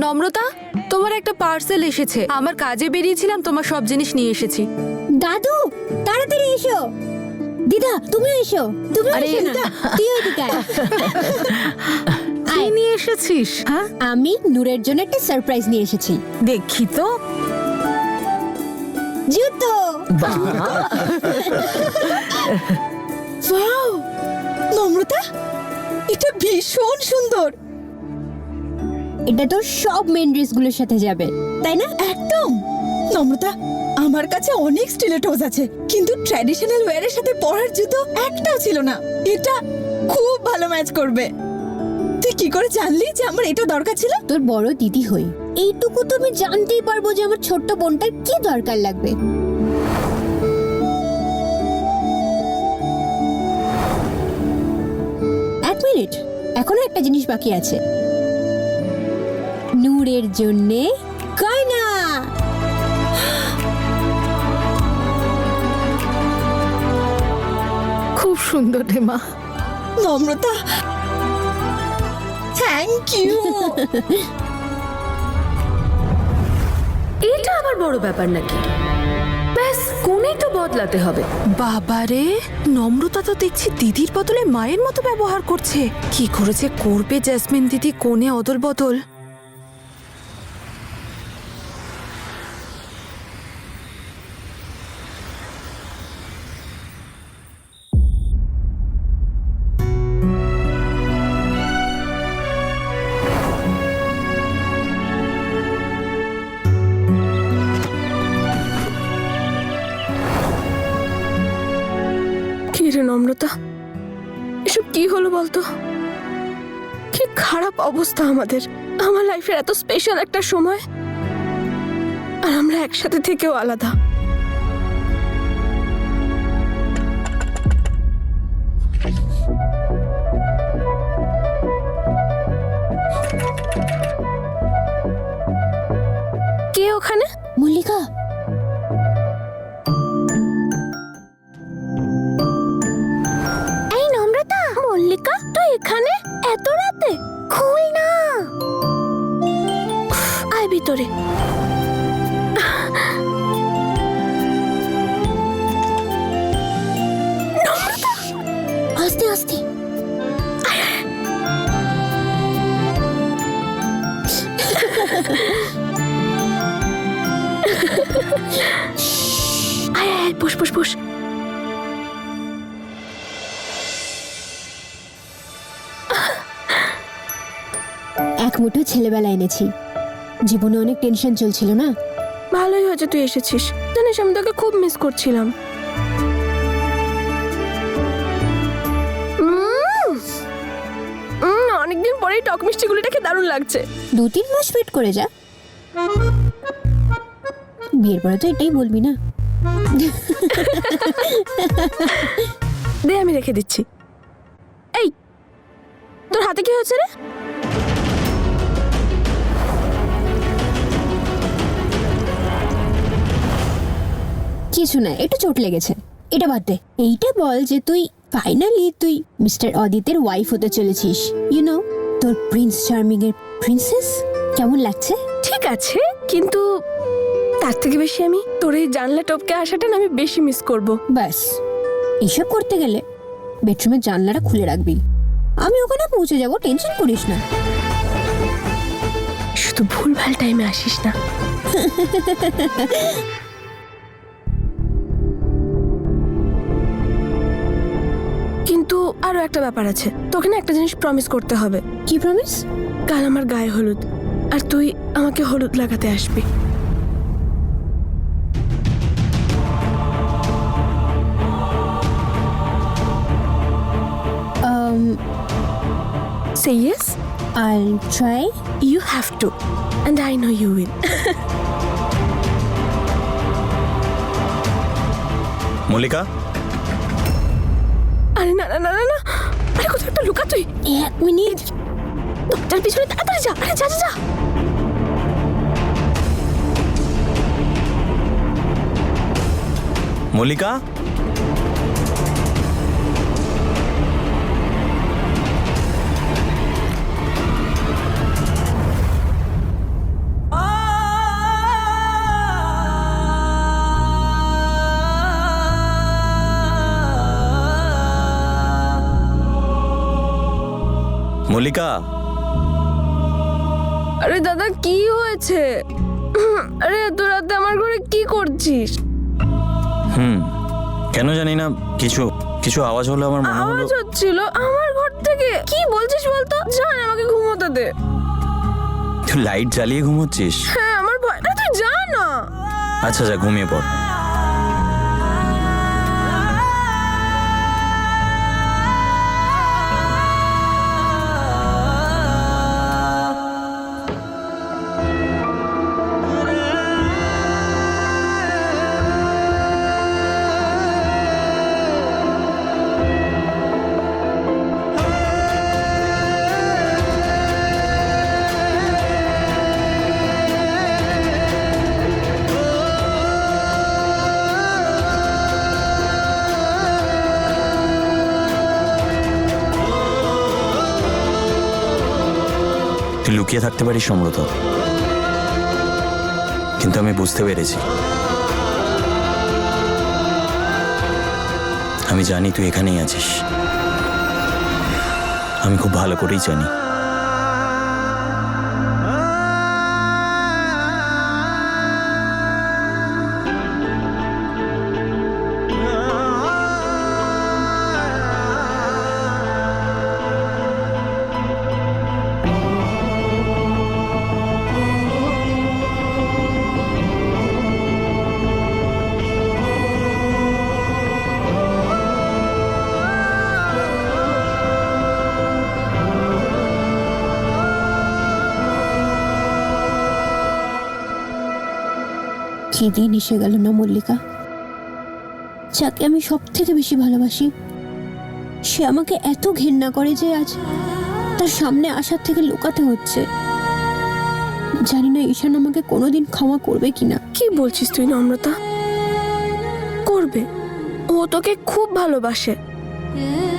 নম্রতা, তোমার একটা পার্সেল এসেছে। আমার কাজে বেরিয়েছিলাম, তোমার সব জিনিস নিয়ে এসেছি। দাদু তাড়াতাড়ি এসো। দিদা তুমি এসো। তুমি আরে, এসো না, তুই ওইদিকে আয়। কি নিয়ে এসেছিস? হ্যাঁ, আমি নূরের জন্য একটা সারপ্রাইজ নিয়ে এসেছি। দেখি তো। জুতো। ওয়াও নম্রতা, এটা ভীষণ সুন্দর। এটা তো সব মেন ড্রেসগুলোর সাথে যাবে, তাই না? একদম। নম্রতা, আমার কাছে অনেক স্টিলেটোজ আছে, কিন্তু ট্র্যাডিশনাল ওয়্যারের সাথে পরার জুতো একটাও ছিল না। এটা খুব ভালো ম্যাচ করবে। তুই কি করে জানলি যে আমার এটা দরকার ছিল? তোর বড় দিদি হই, এইটুকু তো আমি জানতেই পারবো যে আমার ছোট্ট বোনটার কি দরকার লাগবে। এক মিনিট, এখনো একটা জিনিস বাকি আছে। নূরের জন্যে গয়না। খুব সুন্দর রে মা। নম্রতা, থ্যাংক ইউ। এটা আবার বড় ব্যাপার নাকি? ব্যাস কোণেই তো বদলাতে হবে। বাবারে, নম্রতা তো দেখছি দিদির বদলে মায়ের মতো ব্যবহার করছে। কি করেছে করবে জেসমিন দিদি কোণে অদল বদল। কি রে নম্রতা, এসব কি হলো বলতো? কি খারাপ অবস্থা আমাদের। আমার লাইফের এত স্পেশাল একটা সময়, আর আমরা একসাথে থেকেও আলাদা। কে ওখানে? মল্লিকা, এই নম্রতা, মল্লিকা তুই এখানে এত রাতে? খুল না, আয় ভিতরে। আস্তে আস্তে। আয় আয়, বস বস বস। এক মুঠো ছেলেবেলা এনেছি। জীবনে অনেক টেনশন চলছিল না। ভালোই হয়েছে তুই এসেছিস। জানিস আমি তোকে খুব মিস করছিলাম। অনেকদিন পরেই টক মিষ্টিগুলো দেখে দারুণ লাগছে। 2-3 মাস ওয়েট করে যা, বিয়ের পরে তো এটাই বলবি না। দে আমি রেখে দিচ্ছি। এই তোর হাতে কি হয়েছে রে? কিছু না, একটু চোট লেগেছে। এটা বাদ দে, এইটা বল যে তুই ফাইনালি মিস্টার অদিতের ওয়াইফ হতে চলেছিস। ইউ নো, তোর প্রিন্স চার্মিং এর প্রিন্সেস। কেমন লাগছে? ঠিক আছে, কিন্তু তার থেকে বেশি আমি তোর এই জানলা টপকে আসাটা না আমি বেশি মিস করব। ব্যাস, এসব করতে গেলে বেডরুমের জানলাটা খুলে রাখবি। আমি ওখানে পৌঁছে যাব, টেনশন করিস না। শুধু ভুলভাল টাইমে আসিস না। কিন্তু আরো একটা ব্যাপার আছে, তোকে না একটা জিনিস প্রমিস করতে হবে। কি প্রমিস? কাল আমার গায়ে হলুদ, আর তুই আমাকে হলুদ লাগাতে আসবি। Say yes. I'll try. You have to, and I know you will. Mallika, আরে না না না না না, আরে কোথাও একটা লুকা তুই। 1 মিনিট। দরজার পিছনে তাড়াতাড়ি যা। আরে যা যা যা। মল্লিকা, মল্লিকা, আরে দাদা কি হয়েছে? আরে এত রাতে আমার ঘরে কি করছিস? কেন জানি না কিছু কিছু আওয়াজ হলো, আমার মনে হলো। আওয়াজ হচ্ছিল আমার ঘর থেকে? কি বলছিস বলতো? জান আমাকে ঘুমোতে দে। তুই লাইট জ্বালিয়ে ঘুমোচ্ছিস? হ্যাঁ আমার ভয়। আরে তুই যা না। আচ্ছা যা, ঘুমিয়ে পড়। তুই লুকিয়ে থাকতে পারিস সম্ভবত, কিন্তু আমি বুঝতে পেরেছি। আমি জানি তুই এখানেই আছিস, আমি খুব ভালো করেই জানি। কি দিন এসে গেল না মল্লিকা, যাকে আমি সব থেকে বেশি ভালোবাসি, সে আমাকে এত ঘেন্না করে যে আজ তার সামনে আসার থেকে লুকাতে হচ্ছে। জানি না ঈশান আমাকে কোনোদিন ক্ষমা করবে কিনা। কি বলছিস তুই নম্রতা? করবে, ও তোকে খুব ভালোবাসে।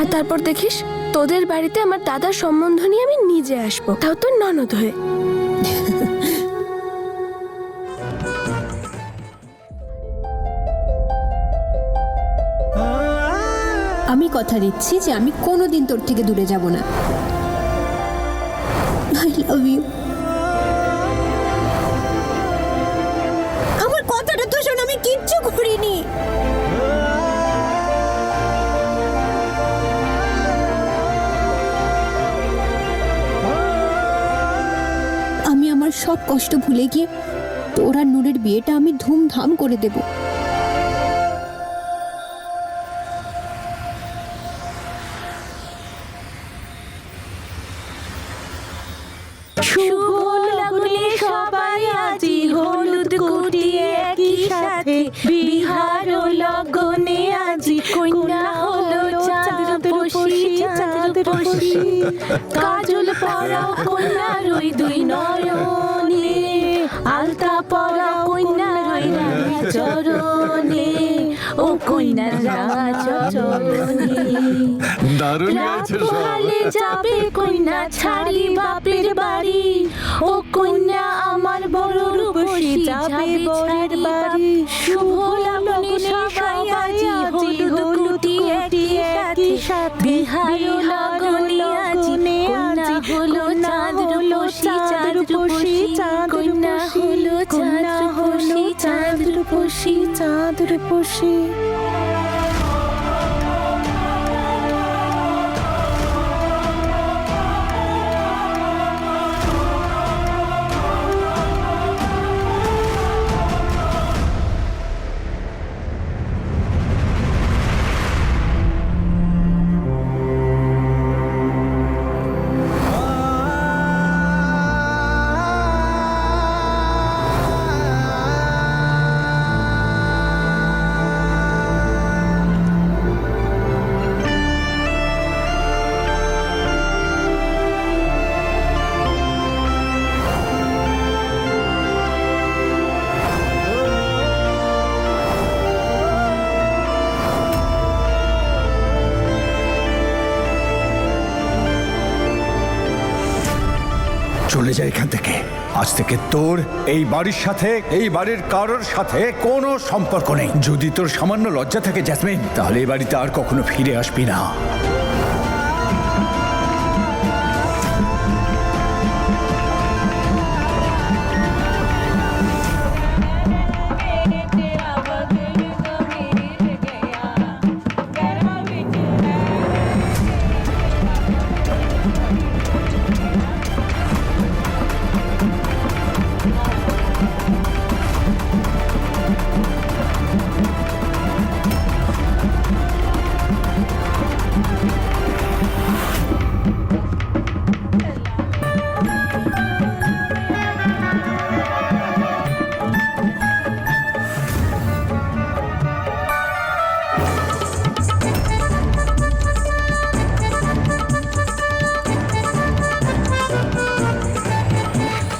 আর তারপর দেখিস তোদের বাড়িতে আমার দাদার সম্বন্ধ নিয়ে আমি নিজে আসবো, তাও তোর ননদ হয়ে। আমি কথা দিচ্ছি যে আমি কোনোদিন তোর থেকে দূরে যাব না। I love you. আমার কথাটা তো শোন, আমি কিচ্ছু করিনি। আমি আমার সব কষ্ট ভুলে গিয়ে তোর আর নূরের বিয়েটা আমি ধুমধাম করে দেব। শুভ লগ্নে সবাই আজি হলুদ কুটিয়ে একই সাথে বিহার লগ্নে আজি কন্যা হলো চাঁদ রূপসী চাঁদ রূপসী কাজল পরাও কন্যার ওই দুই নয়নে আলতা পরাও কন্যার ওই রাঙা চরণে ও কন্যার রাঙা চরণে দারুণ গাইছে সব। রাতপুহালে যাবে কন্যা ছাড়ি বাপের বাড়ি ও কন্যা আমার বড় রূপসী যাবে বরের বাড়ি শুভ লগ্নে সবাই আজি হলুদ কুটিয়ে একই সাথে বিহার লগ্নে আজি কন্যা হলো চাঁদ রূপসী কন্যা হলো চাঁদ রূপসী চলে যায় এখান থেকে। আজ থেকে তোর এই বাড়ির সাথে, এই বাড়ির কারোর সাথে কোনো সম্পর্ক নেই। যদি তোর সামান্য লজ্জা থাকে জ্যাসমিন, তাহলে এই বাড়িতে আর কখনো ফিরে আসবি না।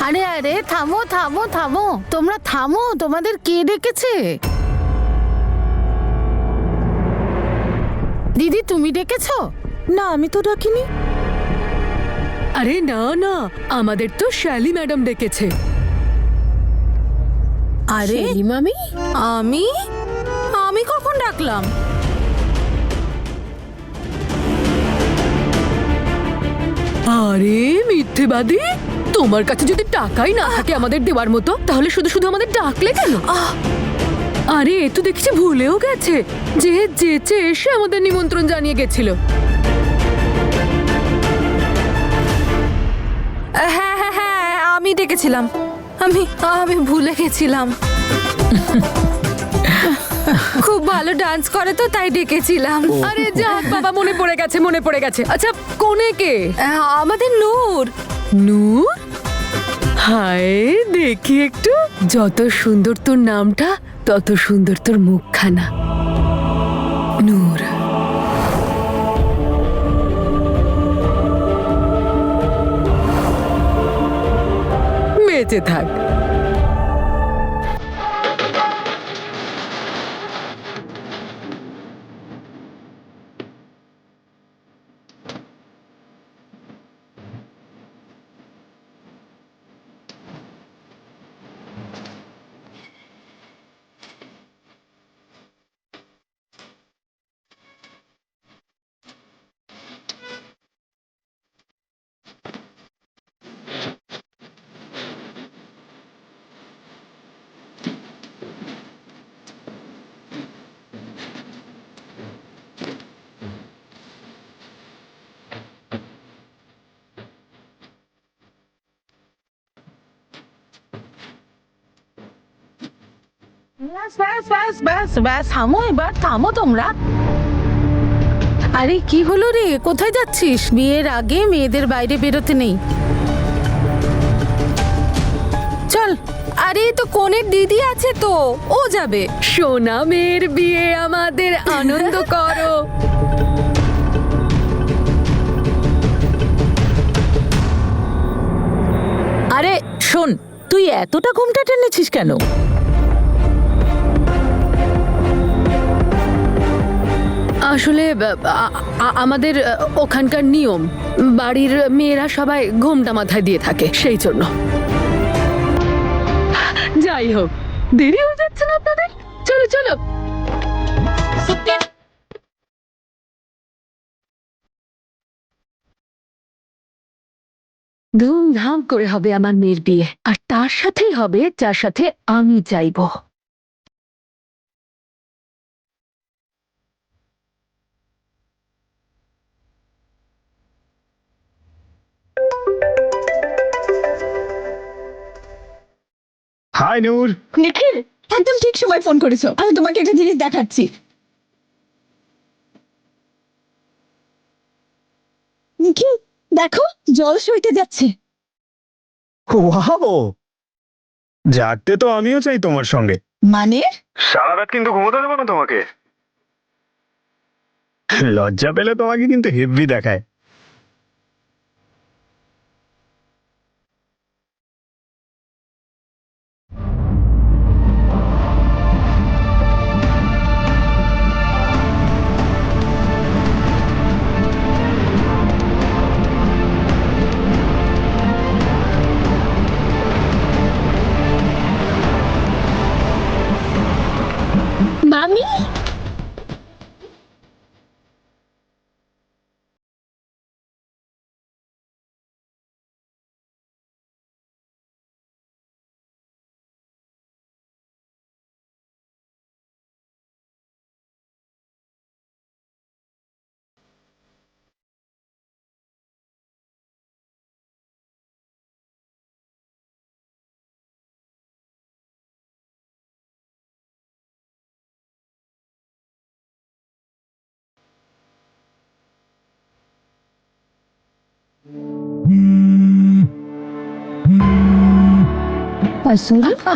আরে আরে থামো থামো থামো, তোমরা থামো, তোমাদের কে ডেকেছে? দিদি তুমি ডেকেছো? না, আমি তো ডাকিনি। আরে না না, আমাদের তো শ্যালি ম্যাডাম ডেকেছে। আরে শেলি মামি, আমি আমি কখন ডাকলাম? আরে মিথ্যেবাদী, তোমার কাছে যদি টাকাই না থাকে আমাদের দেওয়ার মতো, তাহলে শুধু শুধু আমাদের ডাকলে কেন? আরে এ তো দেখছি ভুলেও গেছে যে যেচে এসে আমাদের নিমন্ত্রণ জানিয়ে গেছিল। হ্যাঁ হ্যাঁ হ্যাঁ, আমি ডেকেছিলাম, আমি আমি ভুলে গেছিলাম। খুব ভালো ডান্স করে তো, তাই ডেকেছিলাম। আরে যাক বাবা, মনে পড়ে গেছে, মনে পড়ে গেছে। আচ্ছা কোনে কে? আমাদের নূর। নূর? হায় দেখি একটু, যত সুন্দর তোর নামটা তত সুন্দর তোর মুখখানা। নূর, বেঁচে থাক। ব্যাস ব্যাস ব্যাস ব্যাস ব্যাস, থামো এবার, থামো তোমরা। আরে কি হলো রে, কোথায় যাচ্ছিস? বিয়ের আগে মেয়েদের বাইরে বেরোতে নেই, চল। আরে তো কোনের দিদি আছে তো, ও যাবে। সোনা মেয়ের বিয়ে, আমাদের আনন্দ করো। আরে শোন, তুই এতটা ঘুমটা টেনেছিস কেন? আসলে আমাদের ওখানকার নিয়ম, বাড়ির মেয়েরা সবাই ঘোমটা মাথায় দিয়ে থাকে, সেই জন্য। যাই হোক, দেরি হয়ে যাচ্ছে না আপনাদের? চলো চলো। ধুমধাম করে হবে আমার মেয়ের বিয়ে, আর তার সাথেই হবে যার সাথে আমি চাইবো। হাই নূর। নিখিল, একদম ঠিক সময় ফোন করেছো। আমি তোমাকে একটা জিনিস দেখাচ্ছি। নিখিল দেখো, জল সইতে যাচ্ছে। ওয়াও, জাগতে তো আমিও চাই তোমার সঙ্গে। মানে? সারা রাত কিন্তু ঘুমোতে দেবো না তোমাকে। লজ্জা পেলে তোমাকে কিন্তু হেভি দেখায়। মামি,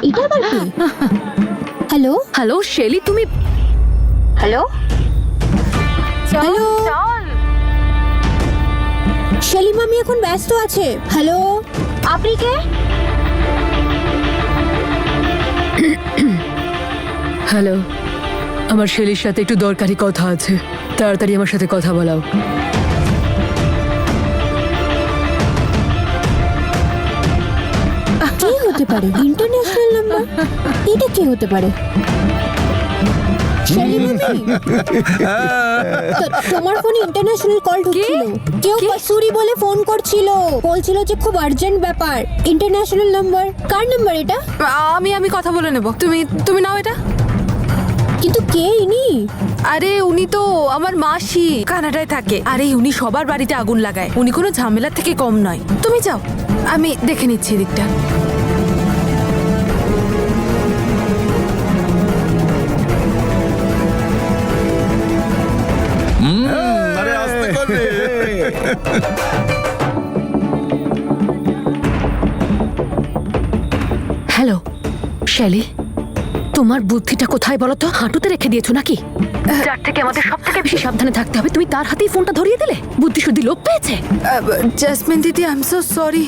এটা আবার কি? হ্যালো হ্যালো শেলি, তুমি? হ্যালো হ্যালো, শেলি মামি এখন ব্যস্ত আছে। হ্যালো, আপনি কে? হ্যালো, আমার শেলির সাথে একটু দরকারি কথা আছে, তাড়াতাড়ি আমার সাথে কথা বলাও। কে হতে পারে? International number? এটা কে হতে পারে? শেলি মামি? তোমার ফোনে ইন্টারন্যাশনাল কল ঢুকছিল। কেউ কসুরি বলে ফোন করছিল, বলছিল যে খুব আর্জেন্ট ব্যাপার। International number. কার নাম্বার এটা? আমি কথা বলে নেব, তুমি নাও এটা। কিন্তু কে ইনি? আরে উনি তো আমার মাসি, কানাডায় থাকে। আরে উনি সবার বাড়িতে আগুন লাগায়, উনি কোনো ঝামেলা থেকে কম নয়। তুমি যাও, আমি দেখে নিচ্ছি দিকটা। আরে আস্তে করে। হ্যালো শেলি, তোমার বুদ্ধিটা কোথায় বলো তো? হাঁটুতে রেখে দিয়েছো নাকি? যার থেকে আমাদের সব থেকে বেশি সাবধানে থাকতে হবে, তুমি তার হাতেই ফোনটা ধরিয়ে দিলে। বুদ্ধি শুদ্ধি লোপ পেয়েছে। জেসমিন দিদি, আই এম সো সরি,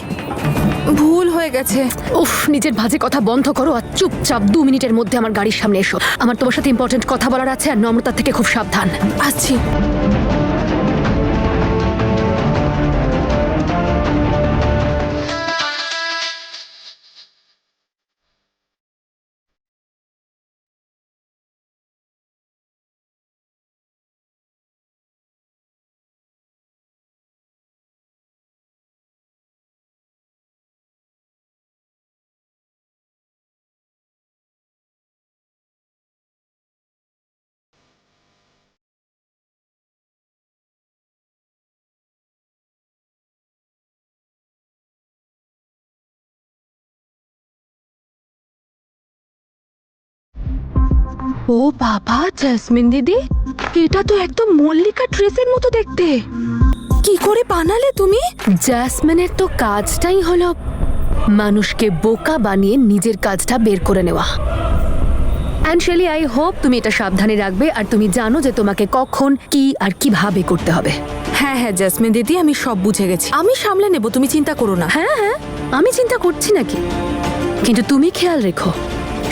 ভুল হয়ে গেছে। উফ, নিজের বাজে কথা বন্ধ করো আর চুপচাপ 2 মিনিটের মধ্যে আমার গাড়ির সামনে এসো। আমার তোমার সাথে ইম্পর্টেন্ট কথা বলার আছে, আর নম্রতার থেকে খুব সাবধান। আসছি। ও বাবা, জেসমিন দিদি, এটা তো একদম মল্লিকা ড্রেসের মতো দেখতে। কি করে বানালে তুমি? জেসমিনের তো কাজটাই হলো মানুষকে বোকা বানিয়ে নিজের কাজটা বের করে নেওয়া। অ্যান্ড শেলি, আই হোপ তুমি এটা সাবধানে রাখবে, আর তুমি জানো যে তোমাকে কখন কি আর কিভাবে করতে হবে। হ্যাঁ হ্যাঁ জেসমিন দিদি, আমি সব বুঝে গেছি, আমি সামলে নেব, তুমি চিন্তা করো না। হ্যাঁ হ্যাঁ, আমি চিন্তা করছি নাকি, কিন্তু তুমি খেয়াল রেখো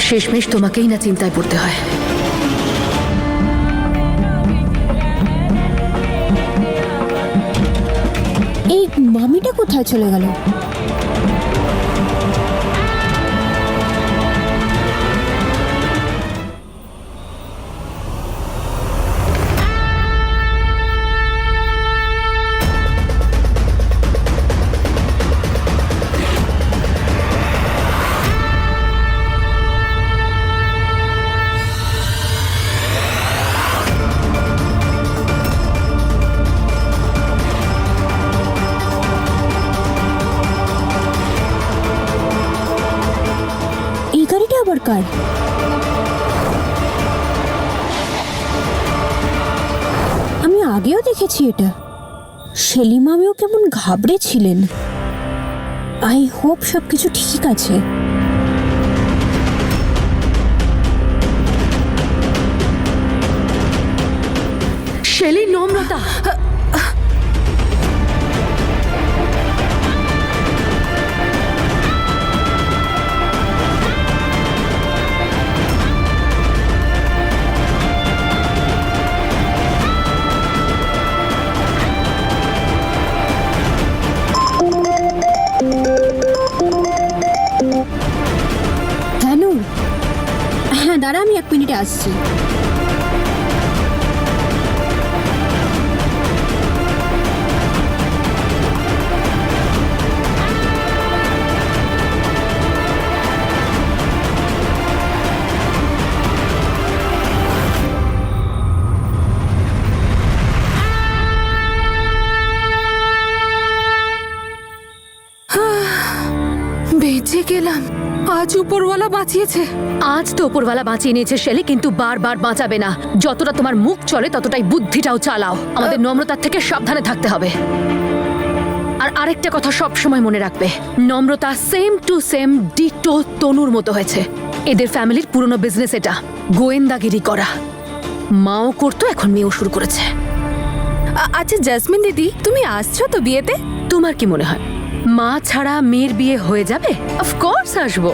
শেষমেশ তোমাকেই না চিন্তায় পড়তে হয়। এই মামিটা কোথায় চলে গেল? এই গাড়িটা আবার কার? আমি আগেও দেখেছি এটা। শেলি মামিও কেমন ঘাবড়ে ছিলেন। আই হোপ সবকিছু ঠিক আছে। শেলি, নম্রতা, হ্যাঁ দাঁড়া, আমি 1 মিনিটে আসছি। বেঁচে গেলাম, আজ উপরওয়ালা বাঁচিয়েছে। আজ তো উপরওয়ালা বাঁচিয়ে নিয়েছে শেলি, কিন্তু বারবার বাঁচাবে না। যতটা তোমার মুখ চলে ততটাই বুদ্ধিটাও চালাও। আমাদের নম্রতার থেকে সাবধানে থাকতে হবে। আর আরেকটা কথা সব সময় মনে রাখবে, নম্রতা সেম টু সেম ডিটো তনুর মতো হয়েছে। এদের ফ্যামিলির পুরনো বিজনেস এটা, গোয়েন্দাগিরি করা। মাও করতো, এখন মেয়েও শুরু করেছে। আচ্ছা জেসমিন দিদি, তুমি আসছো তো বিয়েতে? তোমার কি মনে হয় মা ছাড়া মেয়ের বিয়ে হয়ে যাবে? অফকোর্স আসবো।